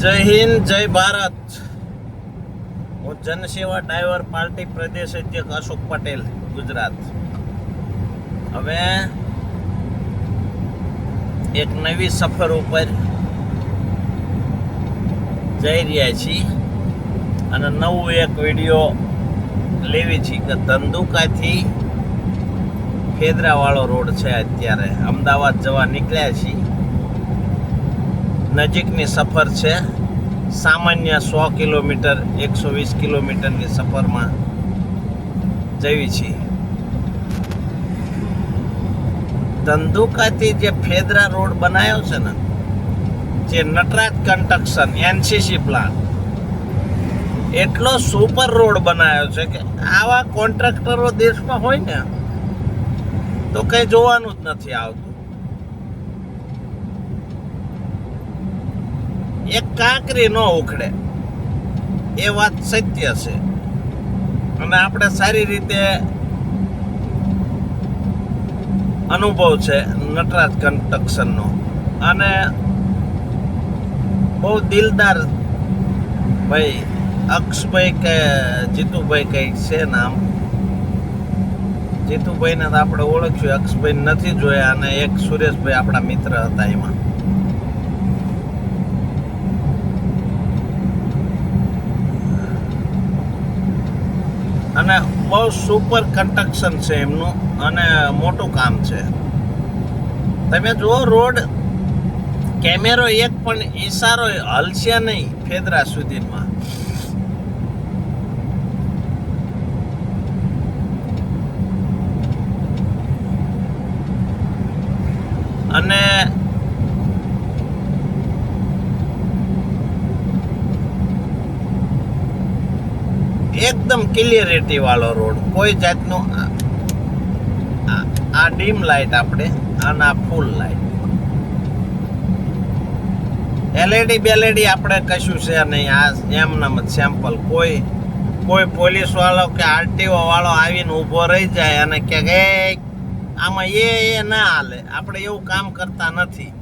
જય હિન્દ, જય ભારત. હું જનસેવા ડાયવર પાર્ટી પ્રદેશ અધ્યક્ષ અશોક પટેલ, ગુજરાત. હવે એક નવી સફર ઉપર જઈ રહ્યા છીએ અને નવું એક વિડીયો લેવી છે કે ધંધુકાથી ફેદરાવાળો રોડ છે. અત્યારે અમદાવાદ જવા નીકળ્યા છીએ. નજીકની સફર છે. સામાન્ય 100 કિલોમીટર 120 કિલોમીટરની સફરમાં જવી છે. ધંધુકાથી જે ફેદરા રોડ બનાવ્યો છે ને, જે નટરાજ કન્સ્ટ્રક્શન એનસીસી પ્લાન્ટ, એટલો સુપર રોડ બનાવ્યો છે કે આવા કોન્ટ્રાક્ટરો દેશમાં હોય ને તો કઈ જોવાનું જ નથી આવતું. એક કાંકરી ન ઉખડે, એ વાત સત્ય છે. અને આપણે સારી રીતે અનુભવ છે નટરાજ કન્સ્ટ્રક્શનનો. અને બહુ દિલદાર ભાઈ અક્ષભાઈ કે જીતુભાઈ કંઈક છે નામ. જીતુભાઈને તો આપણે ઓળખ્યું, અક્ષભાઈ નથી જોયા. અને એક સુરેશભાઈ આપણા મિત્ર હતા એમાં. અને બહુ સુપર કન્સ્ટ્રક્શન છે એમનું અને મોટું કામ છે. તમે જુઓ, રોડ કેમેરો એક પણ ઈશારો હલશે નહીં ફેદરા સુધીમાં. અને એકદમ ક્લિયરિટી વાળો રોડ. કોઈ જાતનું આ ડીમ લાઇટ આપણે અને આ ફૂલ લાઇટ, એલઈડી બેલેડી આપણે કશું છે નહીં. આ એમનામ જ સેમ્પલ. કોઈ પોલીસ વાળો કે આરટીઓ વાળો આવીને ઊભો રહી જાય અને કે આમાં એ ના હાલે, આપણે એવું કામ કરતા નથી.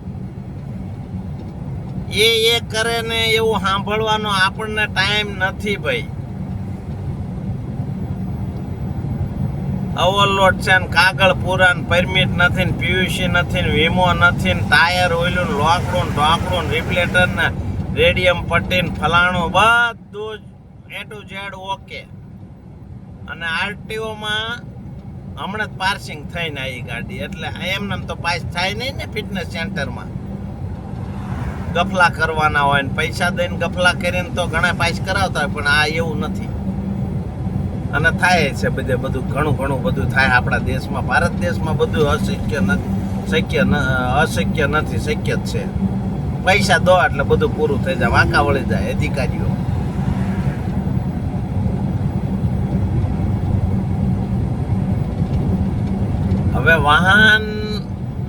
એ કરે ને એવું સાંભળવાનો આપણને ટાઈમ નથી ભાઈ. ઓવરલોડ છે ને, કાગળ પૂરા, પરમિટ નથી ને, પીયુસી નથી ને, વીમો નથી ને, ટાયર ઓઇલું ને, લોકડું ઢોકડું, રિફ્લેક્ટર ને, રેડિયમ પટ્ટી ને, ફલાણું બધું એ ટુ ઝેડ ઓકે. અને આરટીઓમાં હમણાં જ પાર્સિંગ થઈને આવી ગાડી, એટલે એમને તો પાસ થાય નહીં ને. ફિટનેસ સેન્ટરમાં ગફલા કરવાના હોય ને, પૈસા દઈને ગફલા કરીને તો ઘણા પાસ કરાવતા હોય, પણ આ એવું નથી. અને થાય છે બધું ઘણું બધું થાય આપણા દેશમાં. ભારત દેશમાં બધું અશક્ય નથી, શક્ય જ છે. પૈસા દો એટલે બધું પૂરું થઈ જાય, વાંકા વળી જાય અધિકારીઓ. હવે વાહન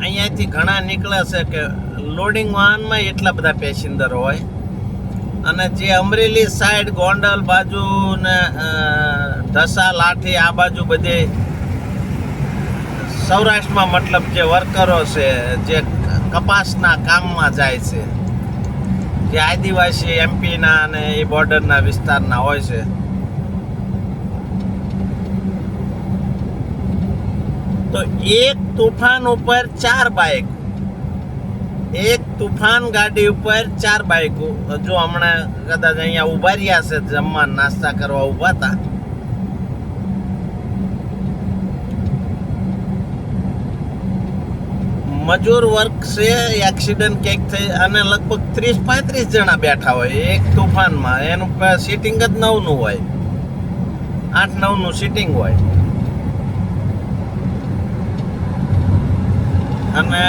અહીંયાથી ઘણા નીકળે છે કે લોડિંગ વાહનમાં એટલા બધા પેસેન્જર હોય. અને જે અમરેલી સાઈડ, ગોંડલ બાજુ ને ઢસા, લાઠી, આ બાજુ બધે સૌરાષ્ટ્રમાં મતલબ જે વર્કરો છે, જે કપાસના કામમાં જાય છે, જે આદિવાસી એમપીના અને એ બોર્ડરના વિસ્તારના હોય છે, તો એક તુફાન ઉપર 4 બાઇક, એક તુફાન ગાડી ઉપર 4 બાઇકો. જો હમણાં કદાચ અહીંયા ઉભા રહ્યા છે, જમવા નાસ્તા કરવા ઉભા હતા. મજૂર વર્ક છે, એક્સિડન્ટ ક્યાંક થઈ અને લગભગ 30-35 જણા બેઠા હોય એક તુફાનમાં. એનું સીટિંગ જ 9નું હોય, 8-9નું સીટિંગ હોય. અને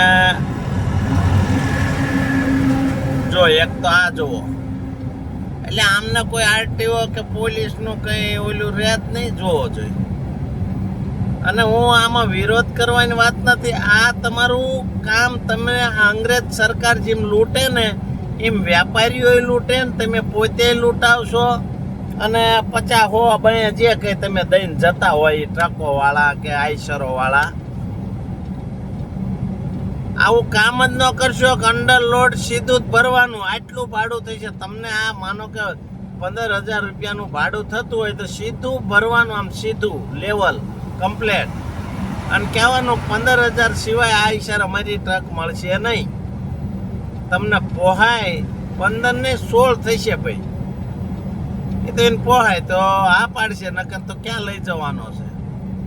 જો એક તો આ જુઓ, એટલે આમને કોઈ આરટીઓ કે પોલીસનું કઈ ઓલું રેત નહીં જોવો જોઈએ. અને હું આમાં વિરોધ કરવાની વાત નથી. આ તમારું કામ, તમે અંગ્રેજ સરકાર જેમ લૂંટે ને એમ વેપારીઓ લૂંટે ને, તમે પોતે લૂંટાવશો. અને 50 બને જે કંઈ તમે દઈને જતા હોય, ટ્રકો વાળા કે આઈસરો વાળા, આવું કામ જ ન કરશો કે અંડર લોડ સીધું જ ભરવાનું, આટલું ભાડું થશે. તમને આ માનો કે 15,000 રૂપિયાનું ભાડું થતું હોય તો સીધું ભરવાનું, આમ સીધું લેવલ કમ્પ્લેટ, અને કહેવાનું 15,000 સિવાય આ ઈશારે અમારી ટ્રક મળશે નહીં. તમને પોહાય 15 ને 16 થશે ભાઈ, એ તો એને પોહાય તો આ પાડશે, નકર તો ક્યાં લઈ જવાનો છે?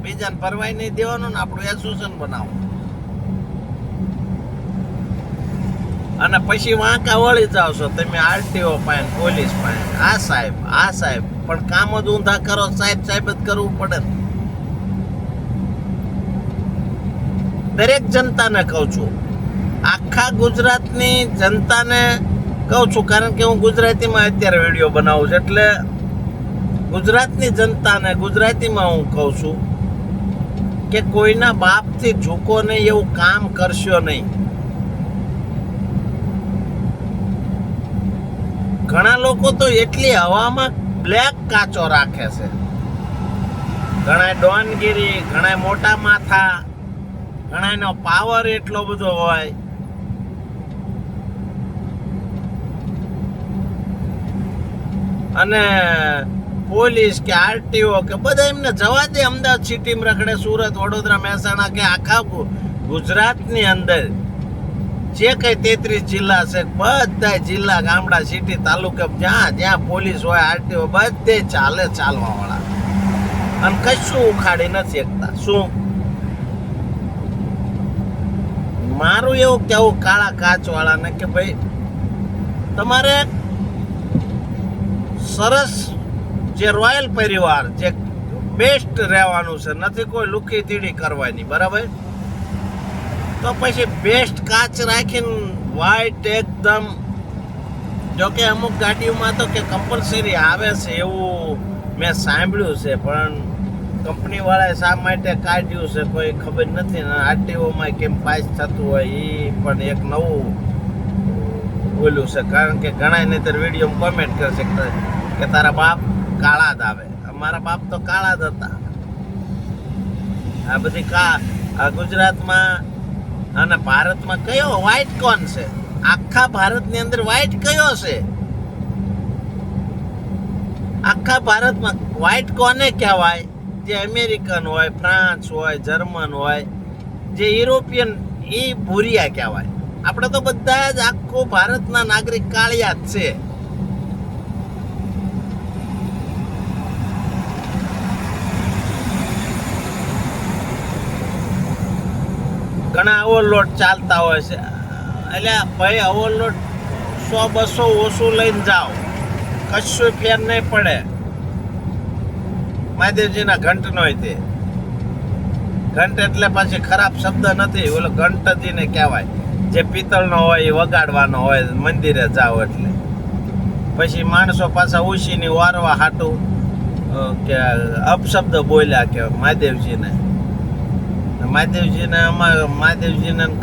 બીજાને ભરવાય નહીં દેવાનું ને આપણું એસોસિએશન બનાવો, અને પછી વાંકા વળી જાવ છો તમે આરટીઓ પાસે, પોલીસ પાસે, આ સાહેબ, પણ કામ જ ઊંધા કરો. સાહેબ જ કરવું પડે. દરેક જનતાને કહું છું, આખા ગુજરાતની જનતાને કહું છું, કારણ કે હું ગુજરાતીમાં અત્યારે વિડીયો બનાવું છું, એટલે ગુજરાતની જનતાને ગુજરાતીમાં હું કહું છું કે કોઈના બાપથી ઝૂકો નહીં, એવું કામ કરશો નહીં. ઘણા લોકો તો એટલી હવામાં બ્લેક કાચો રાખે છે, ઘણા ડોનગીરી, ઘણા મોટા માથા, ઘણાનો પાવર એટલો બધો હોય. અને પોલીસ કે આરટીઓ કે બધા એમને જવા દે, અમદાવાદ સિટીમાં રખડે, સુરત, વડોદરા, મહેસાણા કે આખા ગુજરાતની અંદર જે કઈ 33 જિલ્લા છે, બધા જિલ્લા, ગામડા, સિટી, તાલુકા, જ્યાં પોલીસ હોય, આરટીઓ, બધે ચાલવા વાળા, અને કશું ઉખાડી નથી શકતા. શું મારું એવું કેવું કાળા કાચ વાળાને કે ભાઈ તમારે સરસ જે રોયલ પરિવાર, જે બેસ્ટ રહેવાનું છે, નથી કોઈ લુખી તીડી કરવાની, બરાબર? તો પછી બેસ્ટ કાચ રાખીને વ્હાઈટ એકદમ, જોકે અમુક ગાડીઓમાં તો કે કમ્પલસરી આવે છે એવું મેં સાંભળ્યું છે, પણ કંપની વાળાએ શા માટે કાઢ્યું છે કોઈ ખબર નથી. ને આરટીઓમાં કેમ પાસ થતું હોય એ પણ એક નવું બોલ્યું છે, કારણ કે ઘણા નહીતર વિડીયોમાં કોમેન્ટ કરશે કે તારા બાપ કાળા જ આવે. અમારા બાપ તો કાળા જ હતા. આ બધી આ ગુજરાતમાં અને ભારતમાં કયો વ્હાઈટ કોણ છે? આખા ભારતની અંદર વ્હાઈટ કયો છે? આખા ભારતમાં વ્હાઈટ કોને કહેવાય? જે અમેરિકન હોય, ફ્રાન્સ હોય, જર્મન હોય, જે યુરોપિયન, એ ભૂરિયા કહેવાય. આપણે તો બધા જ આખો ભારતના નાગરિક કાળિયા જ છે. ઘણા ઓવરલોડ ચાલતા હોય છે, એટલે ભાઈ ઓવરલોડ 100-200 ઓછું લઈને જાઓ, કશું ફેર નહીં પડે. મહાદેવજીના ઘંટ નો હોય, તે ઘંટ એટલે પાછી ખરાબ શબ્દ નથી, ઓલો ઘંટજીને કહેવાય, જે પિત્તળનો હોય એ વગાડવાનો હોય મંદિરે જાઓ એટલે. પછી માણસો પાછા ઉશીની વારવા હાટું કે અપશબ્દ બોલ્યા કે મહાદેવજીને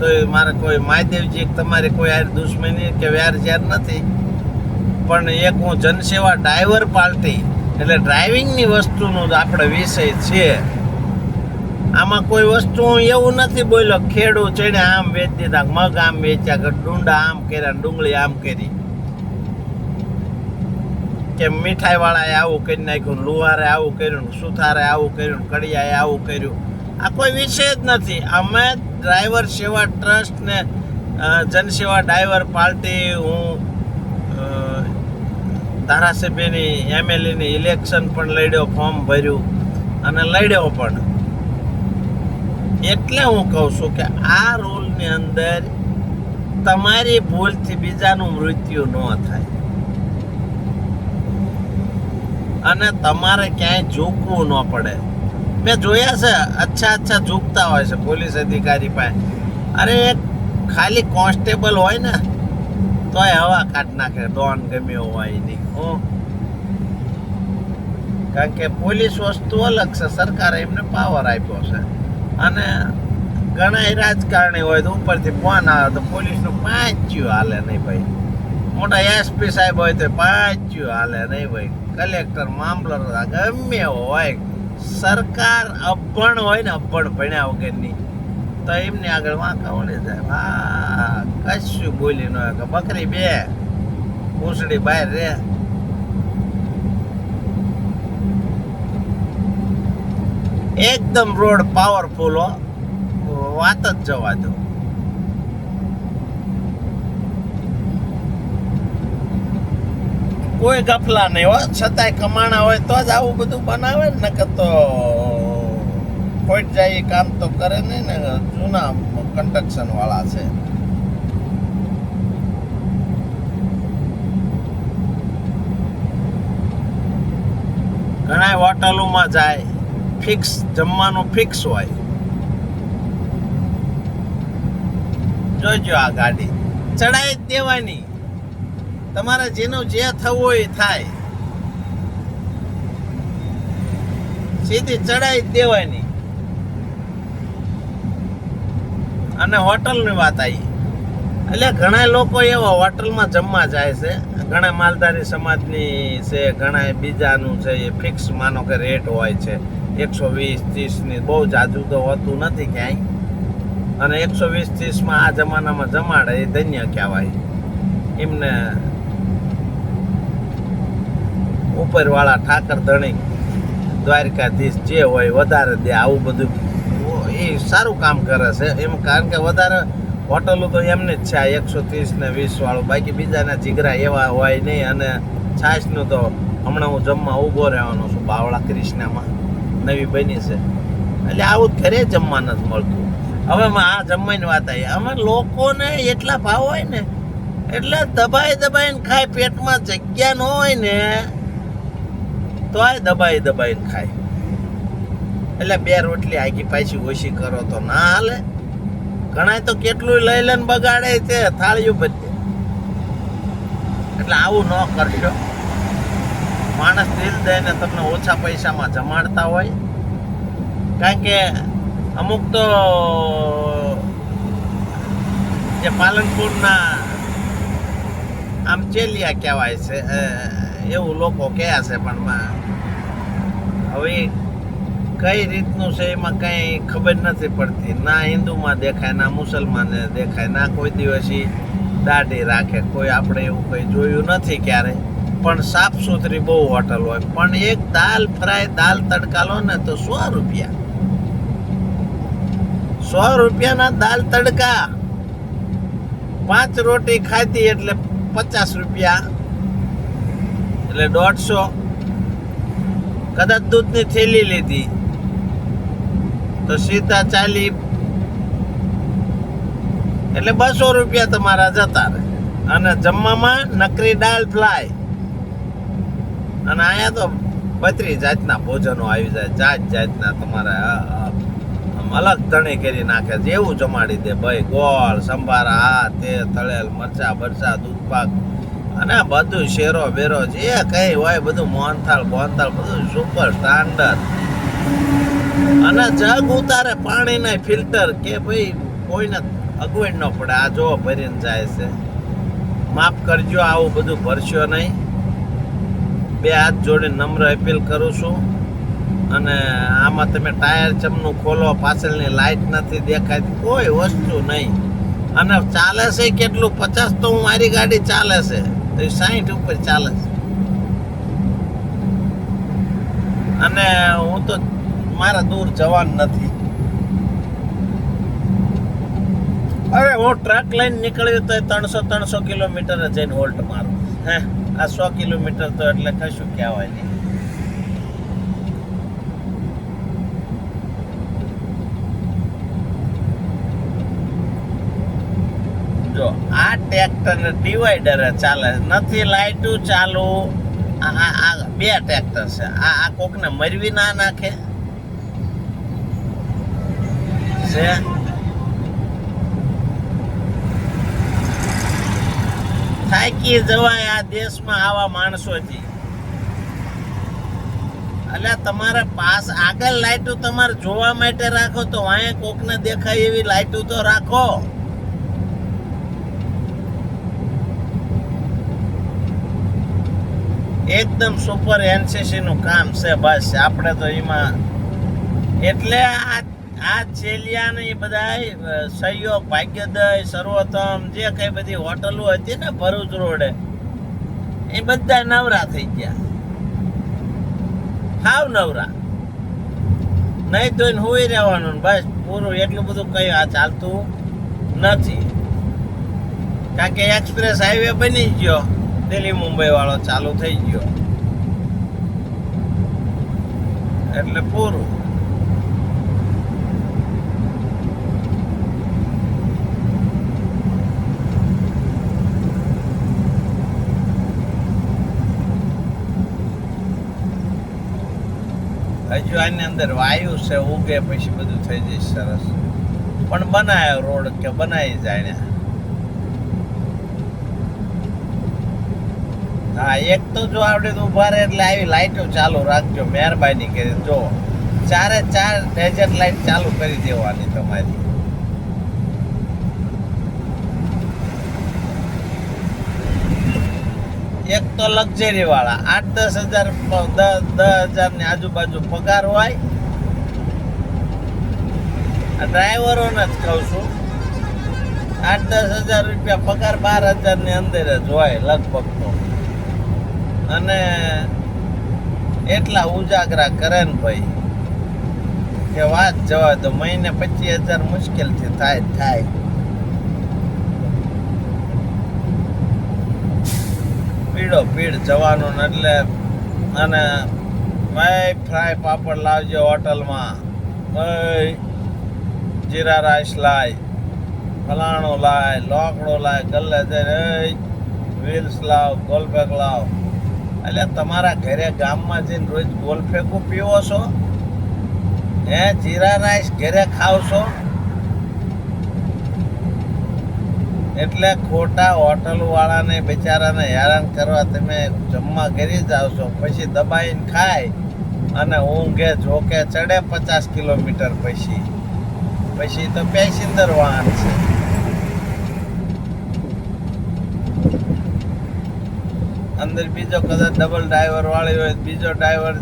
કોઈ મારે કોઈ મહાદેવજી તમારે કોઈ આ દુશ્મની કે વ્યારઝેર નથી, પણ એક હું જનસેવા ડ્રાઈવર પાર્ટી, એટલે ડ્રાઇવિંગની વસ્તુનો જ આપણે વિષય છે. આમાં કોઈ વસ્તુ હું એવું નથી બોલ્યો ખેડૂ ચડે આમ વેચી દીધા, મગ આમ વેચ્યા, કે ડુંડા આમ કર્યા, ડુંગળી આમ કરી, કે મીઠાઈ વાળાએ આવું કરી નાખ્યું, લુહારે આવું કર્યું, સુથારે આવું કર્યું, કડિયાએ આવું કર્યું. આ કોઈ વિષય જ નથી. અમે ડ્રાઈવર સેવા ટ્રસ્ટ ને જનસેવા ડ્રાઈવર પાર્ટી, હું ધારાસભ્યની એમએલએની ઇલેક્શન પણ લડ્યો, ફોર્મ ભર્યું અને લડ્યો પણ. એટલે હું કહું છું કે આ રૂલની અંદર તમારી ભૂલથી બીજાનું મૃત્યુ ન થાય, અને તમારે ક્યાંય ઝૂકવું ન પડે. મેં જોયા છે અચ્છા ઝૂકતા હોય છે પોલીસ અધિકારી પાસે. અરે ખાલી કોન્સ્ટેબલ હોય ને તોય હવા કાઢ નાખે, ડોન ગમ્યો હોય નહીં. કારણ કે પોલીસ વસ્તુ અલગ છે, સરકારે એમને પાવર આપ્યો છે. અને ઘણા રાજકારણી હોય તો ઉપરથી ફોન આવે તો પોલીસનું 5 હાલે નહીં ભાઈ. મોટા એસપી સાહેબ હોય તો 5 હાલે નહીં ભાઈ. કલેક્ટર, મામલતદાર, ગમે હોય, સરકાર અભણ હોય ને, અભણ ભણ્યા વગરની, તો એમની આગળ વાંકા વળી જાય. હા કશું બોલી ન કે બકરી બે પૂંછડી બહાર રે. એકદમ રોડ પાવરફુલ હો, વાત જ જવા દો. કોઈ ગફલા નહીં હોય, છતાંય કમાણા હોય તો જ આવું બધું બનાવે ને, નકર તો ખોટ જાય એ કામ તો કરે નહીં ને. જૂના કન્સ્ટ્રક્શન વાળા છે. ઘણા હોટલોમાં જાય, ફિક્સ જમવાનું ફિક્સ હોય. જોજો આ ગાડી ચડાઈ જ દેવાની, તમારે જેનું જે થવું હોય એ થાય, સીધી ચડાઈ જ દેવાની. અને હોટલની વાત આવી એટલે ઘણા લોકો એવા હોટલમાં જમવા જાય છે. ઘણા માલધારી સમાજની છે, ઘણા બીજાનું છે. એ ફિક્સ માનો કે રેટ હોય છે 120-30ની, બહુ જાજુ તો હોતું નથી ક્યાંય. અને 120-30માં આ જમાનામાં જમાડે એ ધન્ય કહેવાય. એમને ઉપરવાળા ઠાકર ધણી દ્વારકાધીશ જે હોય વધારે દે. આવું બધું એ સારું કામ કરે છે એમ, કારણ કે વધારે હોટલો તો એમને જ છે 130 ને 20 વાળું. બાકી બીજાના જીગરા એવા હોય નહીં. અને છાશનું તો હમણાં હું જમવા ઊભો રહેવાનો છું બાવળા કૃષ્ણામાં, નવી બની છે. એટલે આવું ઘરે જમવા નથી મળતું. હવે આ જમવાની વાત આવી. અમે લોકોને એટલા ભાવ હોય ને એટલે દબાઈને ખાય. પેટમાં જગ્યા ન હોય ને તો આ દબાઈને ખાય. એટલે 2 રોટલી આગી પાછી ઓછી કરો તો ના હાલે. ઘણા તો કેટલું લઈ લઈને બગાડે છે, થાળીયું બધે. એટલે આવું ન કરશો. માણસ દિલ દઈને તમને ઓછા પૈસામાં જમાડતા હોય. કારણ કે અમુક તો જે પાલનપુરના આમ ચેલિયા કહેવાય છે એવું લોકો કહે છે. પણ હવે કઈ રીતનું છે એમાં કઈ ખબર નથી પડતી. ના હિન્દુમાં દેખાય, ના મુસલમાને દેખાય, ના કોઈ દિવસી દાઢી રાખે કોઈ. આપણે એવું કઈ જોયું નથી ક્યારે. પણ સાફ સુથરી બહુ હોટલ હોય. પણ એક દાલ ફ્રાય, દાલ તડકા લો ને તો 100 રૂપિયા. 100 રૂપિયાના દાલ તડકા. 5 રોટી ખાધી એટલે 50 રૂપિયા, એટલે 150. કદાચ દૂધની થેલી લીધી તો સીધા 40, એટલે 200 રૂપિયા તમારા જતા રહે. અને જમવામાં નકરી દાલ ફ્રાય. અને અહીંયા તો 32 જાતના ભોજનો આવી જાય, જાતના તમારા અલગ ધણી કરી નાખે છે. એવું જમાડી દે ભાઈ. ગોળ, સંભારા, આ તે, તળેલ મરચા બરચા, દૂધપાક અને બધું શેરો બેરો જે કઈ હોય બધું, મોહનથાળ બધું સુપર સ્ટાન્ડર્ડ. અને જગ ઉતારે પાણીના ફિલ્ટર કે ભાઈ કોઈને અગવડ ન પડે. આ જો ભરીને જાય છે. માફ કરજો, આવું બધું ભરશો નહીં. 2 હાથ જોડીને નમ્ર અપીલ કરું છું. અને આમાં તમે ટાયર ચમનું ખોલો, પાછળની લાઇટ નથી દેખાતી, કોઈ વસ્તુ નહીં. અને ચાલે છે કેટલું? 50 તો મારી ગાડી ચાલે છે, તો 60 ઉપર ચાલે છે. અને હું તો મારા દૂર જવાનું નથી. અરે હું ટ્રક લઈને નીકળ્યો તો 300 કિલોમીટર જઈને હોલ્ટ મારું. હે આ 100 કિલોમીટર તો એટલે કશું કહેવાય નહીં. જો આ ટ્રેક્ટર ડિવાઈડર ચાલે નથી, લાઈટું ચાલુ. આ 2 ટ્રેક્ટર છે. આ કોકને મરવી ના નાખે છે. થાકી જવાય આ દેશમાં આવા માણસોથી. એટલે તમારે પાસ આગળ લાઈટો તમારે જોવા માટે રાખો, તો અહીંયા કોકને દેખાય એવી લાઈટો તો રાખો. એકદમ સુપર એનસીસી નું કામ છે બસ. આપણે તો એમાં એટલે આ આ છેલિયા ને એ બધા સહયોગ, ભાગ્યોદય, સર્વોત્તમ જે કઈ બધી હોટલો હતી ને ભરૂચ રોડે, એ બધા નવરા થઈ ગયા. હાવ નવરા. નહીં તો હોઈ રહેવાનું બસ પૂરું. એટલું બધું કઈ આ ચાલતું નથી. કારણ કે એક્સપ્રેસ હાઈવે બની ગયો, દિલ્હી મુંબઈ વાળો ચાલુ થઈ ગયો, એટલે પૂરું. હજુ આની અંદર વાયુ છે, ઉગે પછી બધું થઈ જાય સરસ. પણ બનાવ્યો રોડ કે બનાવી જાય ને. હા, એક તો જો આપણે ઉભા રહે એટલે આવી લાઈટો ચાલુ રાખજો, મહેરબાની કરી. જો 4 ડેઝર્ટ લાઈટ ચાલુ કરી દેવાની તમારી. એક તો લક્ઝરી વાળા 8-10 હજાર 10,000 ની આજુબાજુ પગાર હોય. ડ્રાઈવરોને જ કહું છું, 8-10 હજાર રૂપિયા પગાર 12,000 ની અંદર જ હોય લગભગ તો. અને એટલા ઉજાગરા કરે ને ભાઈ કે વાત જવા દો. મહિને 25,000 મુશ્કેલથી થાય. પીડ જવાનું એટલે. અને ભાઈ ફ્રાય પાપડ લાવજો હોટલમાં, ભાઈ જીરા રાઈસ લાય, ફલાણું લાય, લોકડો લાય, ગલ્લે જઈને વ્હીલ્સ લાવ, ગોલફેક લાવ. એટલે તમારા ઘરે ગામમાં જઈને રોજ ગોલફેકું પીવો છો? જીરા રાઈસ ઘરે ખાવ છો? એટલે ખોટા હોટલ વાળાને બિચારાને હેરાન કરવા તમે જમવા ઘરે જાવ છો, પછી દબાઈને ખાય અને ઊંઘે જોકે ચડે 50 કિલોમીટર. પછી તો પેસેન્જર વાહન છે. અંદર બીજો કદાચ ડબલ ડ્રાઈવર વાળી હોય, બીજો ડ્રાઈવર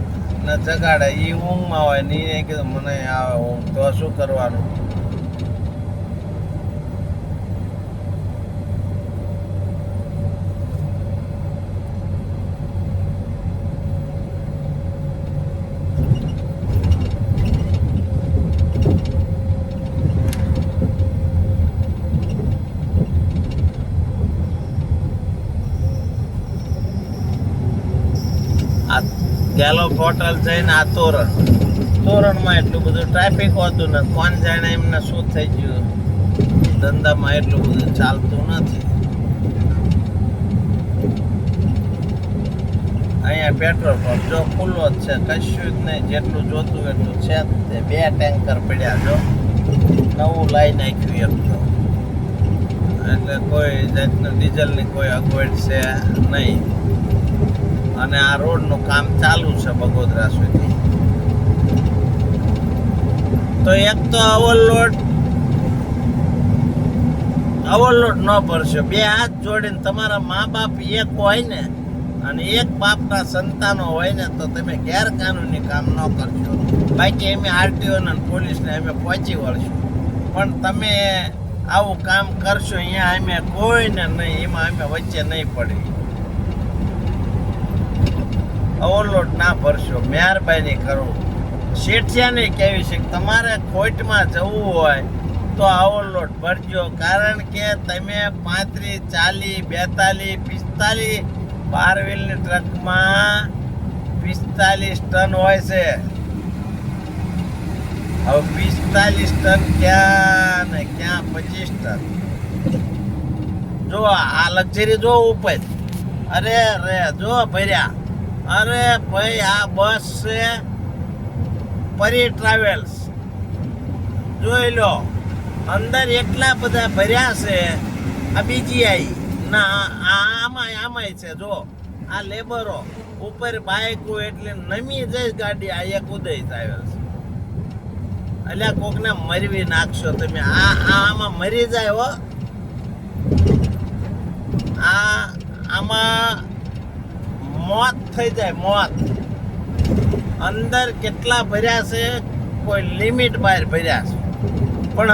ને જગાડે, એ ઊંઘમાં હોય ને એ કીધું મને આવે ઊંઘ, તો શું કરવાનું? ગેલોપ હોટલ જઈને આ તોરણમાં એટલું બધું ટ્રાફિક હોતું નથી. કોણ જાણે એમને શું થઈ ગયું, ધંધામાં એટલું બધું ચાલતું નથી. અહીંયા પેટ્રોલ પંપ જો ખુલ્લો જ છે, કશું જ નહીં. જેટલું જોતું એટલું છે. 2 ટેન્કર પડ્યા જો, નવું લાવી નાખ્યું એક તો. એટલે કોઈ જાતનું ડીઝલની કોઈ અગવડ છે નહીં. અને આ રોડનું કામ ચાલુ છે બગોદરા સુધી. તો એક તો ઓવરલોડ ન ભરશો. 2 હાથ જોડીને તમારા મા બાપ એક હોય ને અને એક બાપના સંતાનો હોય ને તો તમે ગેરકાનૂની કામ ન કરશો. બાકી અમે આરટીઓ ને પોલીસને અમે પહોંચી વળશું. પણ તમે આવું કામ કરશો અહીંયા અમે કોઈને નહીં, એમાં અમે વચ્ચે નહીં પડી. ઓવરલોડ ના ભરશો, મહેરબાની કરો. શેઠિયાને કહેવી છે કે તમારે ખોટમાં જવું હોય તો ઓવરલોડ ભરજો. કારણ કે તમે 35, 40, 42, 45 12 વ્હીલની ટ્રકમાં 45 ટન હોય છે. હવે 45 ટન ક્યાં ને ક્યાં 25 ટન. જો આ લક્ઝરી જો ઉપર, અરે જો ભર્યા. અરે ભાઈ આ બસ છે પરી ટ્રાવેલ્સ, જોઈ લો અંદર એટલા બધા ભર્યા છે. આ બીજી આવી ના, આમાંય છે. જો આ લેબરો ઉપર બાઇકો એટલે નમી જઈશ ગાડી. આ એક ઉદય ટ્રાવેલ્સ, એટલે કોકને મરવી નાખશો તમે. આમાં મરી જાય હો. આમાં મોત થઈ જાય, મોત. અંદર કેટલા ભર્યા છે કોઈ લિમિટ બહાર ભર્યા છે, પણ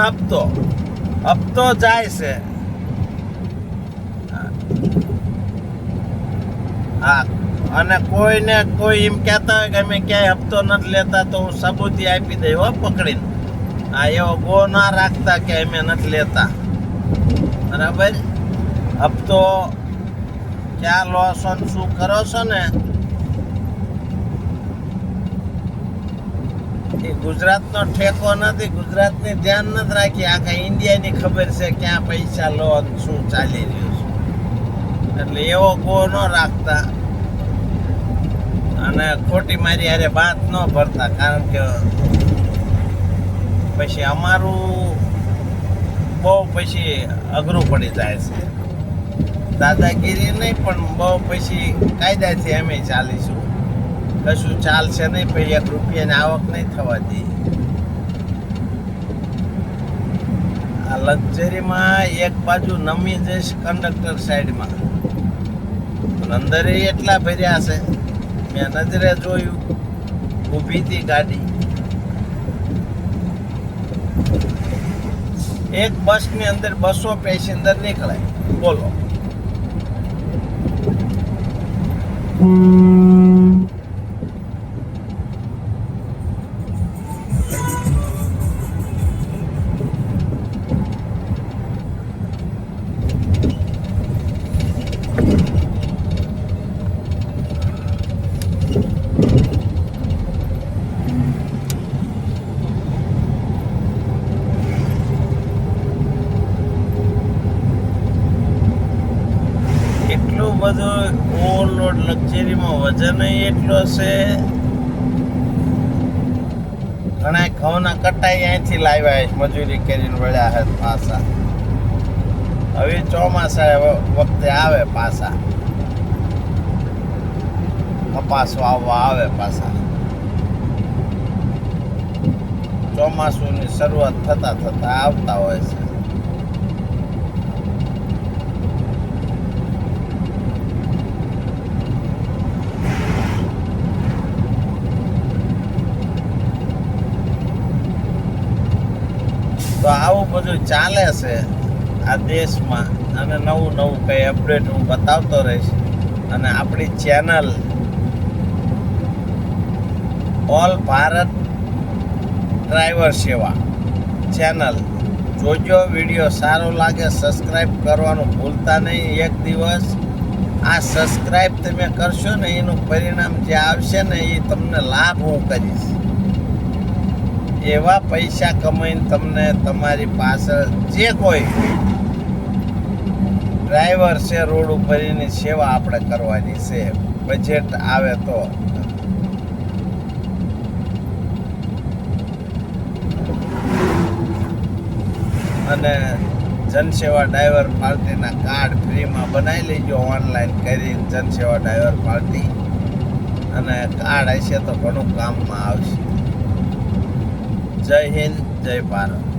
હપ્તો જાય છે. હા, અને કોઈને કોઈ એમ કહેતા હોય કે અમે ક્યાંય હપ્તો નથી લેતા, તો હું સબૂતી આપી દઈ હો પકડીને. હા, એવો ગો ના રાખતા કે અમે નથી લેતા, બરાબર. હપ્તો ક્યાં લો છો ને શું કરો છો ને, એ ગુજરાતનો ઠેકો નથી. ગુજરાતની ધ્યાન નથી રાખી, આખા ઇન્ડિયાની ખબર છે ક્યાં પૈસા લો અને શું ચાલી રહ્યું છે. એટલે એવો ગો ન રાખતા અને ખોટી મારી હારે વાત ન ભરતા, કારણ કે પછી અમારું બહુ પછી અઘરું પડી જાય છે. દાદાગીરી નહીં, પણ બહુ પછી કાયદાથી અમે ચાલીશું. કશું ચાલશે નહીં, પછી 1 રૂપિયાની આવક નહીં થવા દઈએ. આ લક્ઝરીમાં એક બાજુ નમી જઈશ કંડક્ટર સાઈડમાં, અંદર એટલા ભર્યા છે. મેં નજરે જોયું, ઊભી હતી ગાડી. એક બસની અંદર 200 પેસેન્જર નીકળાય, બોલો. એટલું બધું ઓવરલોડ લક્ઝરીમાં વજન એટલો છે. ઘણા ઘઉંના કટાઈ અહીંથી લાવ્યા છે, મજૂરી કરીને વળ્યા છે પાછા. હવે ચોમાસા વખતે આવે પાછા, કપાસ વાવવા આવે પાછા. ચોમાસુની શરૂઆત થતા આવતા હોય છે. તો આવું બધું ચાલે છે આ દેશમાં, અને નવું કંઈ અપડેટ હું બતાવતો રહીશ. અને આપણી ચેનલ ઓલ ભારત ડ્રાઈવર સેવા ચેનલ જોજો. વિડીયો સારો લાગે સબસ્ક્રાઈબ કરવાનું ભૂલતા નહીં. એક દિવસ આ સબસ્ક્રાઈબ તમે કરશો ને, એનું પરિણામ જે આવશે ને, એ તમને લાભ હું કરીશ. એવા પૈસા કમાઈને તમને તમારી પાછળ જે કોઈ ડ્રાઈવર છે રોડ ઉપર, એની સેવા આપણે કરવાની છે, બજેટ આવે તો. અને જનસેવા ડ્રાઈવર પાર્ટીના કાર્ડ ફ્રીમાં બનાવી લેજો, ઓનલાઈન કરીને જનસેવા ડ્રાઈવર પાર્ટી, અને કાર્ડ હશે તો ઘણું કામમાં આવશે. જય હિન્દ, જય ભારત.